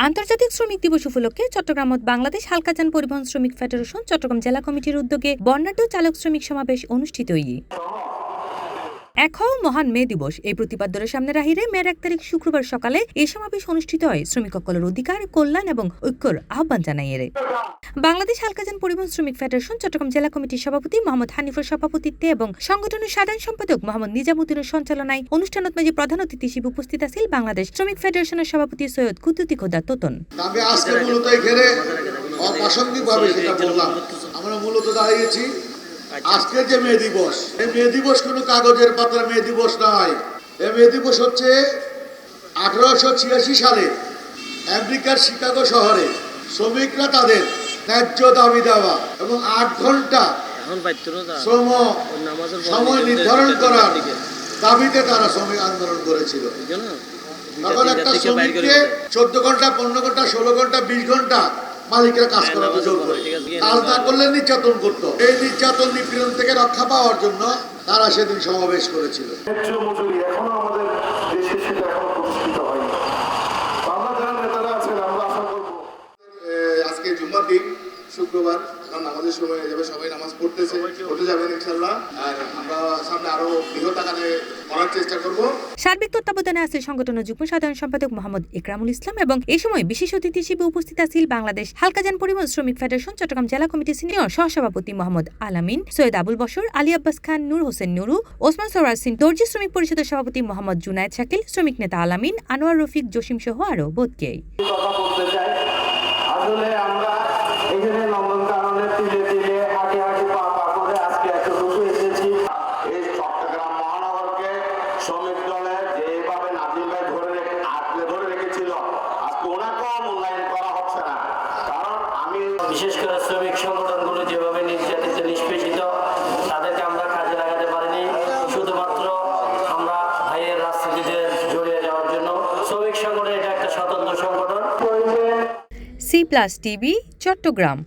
আন্তর্জাতিক শ্রমিক দিবস উপলক্ষে চট্টগ্রামত বাংলাদেশ হালকাযান পরিবহন শ্রমিক ফেডারেশন চট্টগ্রাম জেলা কমিটির উদ্যোগে বর্ণাঢ্য চালক শ্রমিক সমাবেশ অনুষ্ঠিত মহান মে দিবস এই প্রতিপাদ্যের সামনে রাহিরে মের 1 তারিখ শুক্রবার সকালে এই সমাবেশ অনুষ্ঠিত হয় শ্রমিক সকলের অধিকার কল্যাণ এবং ঐক্যর আহ্বান জানাই এর বাংলাদেশ হালকাযান পরিবহন শ্রমিক ফেডারেশন চট্টগ্রাম জেলা কমিটির সভাপতি মোহাম্মদ হানিফুর সভাপতিত্বে এবং সংগঠনের সাধারণ সম্পাদক মোহাম্মদ নিজামুদ্দিনের সঞ্চালনায় অনুষ্ঠানত মাঝে প্রধান অতিথি হিসেবে উপস্থিত আছেন বাংলাদেশ শ্রমিক ফেডারেশনের সভাপতি সৈয়দ কুদ্দুতি খোদা তোতন। আমি আজকে মূলত এখানে অপ্রাসঙ্গিকভাবে যেটা বললাম, আমরা মূলত দাঁড়িয়েছি আজকের যে মে দিবস, এই মে দিবস কোনো কাগজের পাতার মে দিবস নয়। এই মে দিবস হচ্ছে 1886 সালে আমেরিকার শিকাগো শহরে শ্রমিকরা তাদের ন্যায্য দাবি দেওয়া এবং 8 ঘন্টা সময় নির্ধারণ করার দাবিতে তারা শ্রমিক আন্দোলন করেছিল। তখন একটা শ্রমিককে 14 ঘন্টা 15 ঘন্টা 16 ঘন্টা 20 ঘন্টা মালিকরা কাজ করাতে জোর করে, কাজ না করলে নির্যাতন করত। এই নির্যাতন নিপীড়ন থেকে রক্ষা পাওয়ার জন্য তারা সেদিন সমাবেশ করেছিল। এখনো আমাদের দেশে সেটা এখনো প্রতিষ্ঠিত হয়নি। আমরা যারা নেতারা আছেন, আমরা আশা করব আজকে জুম্মার দিন, শুক্রবার, এখন নামাজের সময় হয়ে যাবে, সবাই নামাজ পড়তে যাবেন ইনশাআল্লাহ। আর আমরা সামনে আরো বৃহৎ আকারে করার চেষ্টা করব। সার্বিক তত্ত্বাবধানে আছে সংগঠনের যুগ্ম সাধারণ সম্পাদক মোহাম্মদ ইকরামুল ইসলাম এবং এই সময় বিশেষ অতিথি হিসেবে উপস্থিত আছেন বাংলাদেশ হালকাযান পরিবহন শ্রমিক ফেডারেশন চট্টগ্রাম জেলা কমিটির সিনিয়র সহসভাপতি মোহাম্মদ আলামিন, সৈয়দ আবুল বশর, আলী আব্বাস খান, নূর হোসেন নুরু, ওসমান সরার সিং, দর্জি শ্রমিক পরিষদের সভাপতি মোহাম্মদ জুনায়েদ শাকিল, শ্রমিক নেতা আলামিন, আনোয়ার রফিক, জসিম সহ আরো বোধকেই। আসলে আমরা এখানে নন্দনকাননে তিলে তিলে হাঁটি হাঁটি পা পা করে আজকে এতটুকু এসেছি। এই চট্টগ্রাম মহানগরকে শ্রমিক দলে যেভাবে নাজিম ভাই ধরে রেখেছিল, আজকে ওনাকেও মূল্যায়ন করা হচ্ছে না। কারণ আমি বিশেষ করে শ্রমিক সংগঠনগুলো যেভাবে নির্যাতিত নিষ্পেষিত, তাদেরকে আমরা কাজে লাগাতে পারিনি। শুধুমাত্র আমরা ভাইয়ের রাজনীতিতে জড়িয়ে যাওয়ার জন্য শ্রমিক সংগঠন এটা একটা স্বতন্ত্র সংগঠন। C+ TV Chittagong.